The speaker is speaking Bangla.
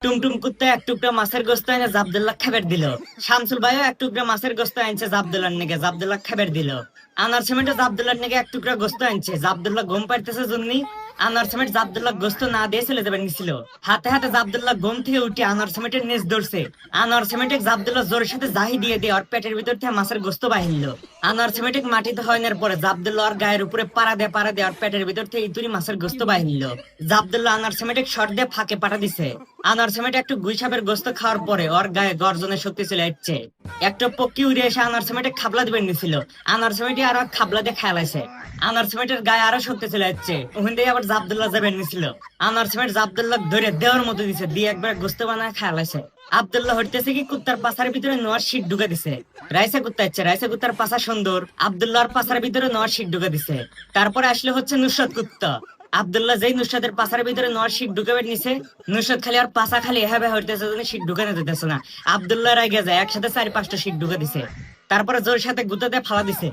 টুমটুম কুত্তা এক টুকরা মাছের গোস্ত এনে জাবদুল্লাহ খাবার দিল। শামসুল ভাইও এক টুকরা মাছের গোস্ত আনছে জাবদুল্লাহর নেগে, জাবদুল্লাহ খাবার দিল। আনার সিমেন্ট জাবদুল্লাহর নেগে এক টুকরা গোস্ত আনছে, জাবদুল্লাহ ঘুম পাইতেছে জন্যি আনার সিমেন্ট জাবদুল্লাহ গোস্ত না দিয়ে চলে যাবেন নিছিল। হাতে হাতে জাবদুল্লাহ ঘুম থেকে উঠে আনার সিমেন্টের নেজ ধরছে। আনার সিমেন্টের জাবদুল্লাহ জোরের সাথে জাহি দিয়ে দিয়ে ওর পেটের ভিতর থেকে মাছের গোস্ত বাহিল। আনার সিমেন্টের মাটিতে হয়নার পরে জাবদুল্লাহ ওর গায়ের উপরে পাড়া দিয়ে ওর পেটের ভিতর থেকে ইতুরি মাছের গোস্ত বাহিল। জাবদুল্লাহ আনার সিমেন্টের শর্ট দিয়ে ফাঁকে পাঠা দিছে। আনার সিমেন্ট একটু গুইসাপের গোস্ত খাওয়ার পরে ওর গায়ে গর্জনের শক্তি চলে যাচ্ছে। একটা পক্ষী উড়ে এসে আনার সিমেন্টে খাবলা দিবেন নিছিল। আনার সিমেন্টে আরো খাবলা দিয়ে খেলাইছে। আনার সিমেন্টের গায়ে আরো শক্তি চলে যাচ্ছে। ওখান থেকে আবার জাবদুল্লাহ যাবেন নিছিল। আনার সিমেন্ট জাবদুল্লাহ ধরে দেওয়ার মতো দিছে, দিয়ে একবার গোস্ত বানায় খেলাইছে। আব্দুল্লাহ হইতেছে কি কুত্তার পাছার ভিতরে নোয়ার শীত ঢুকা দিছে। রাইসা কুত্তা ইচ্ছে, রাইসা কুত্তার পাছা সুন্দর, আব্দুল্লাহর পাছার ভিতরে নোয়ার শীত ঢুকা দিছে। তারপরে আসলে হচ্ছে নুসরাত কুত্তা। আব্দুল্লাহ যেই নুসরাতের পাছার ভিতরে নোয়ার শীত ঢুকাবে নিছে, নুসরাত খালি আর পাছা খালি এভাবে হইতেছে, শীত ঢুকানো যেতেছে না। আব্দুল্লাহ রাগে যায়, একসাথে 4-5টা শীত ঢুকা দিছে। তারপরে জোর সাথে গুতা দিয়ে ফালা দিছে।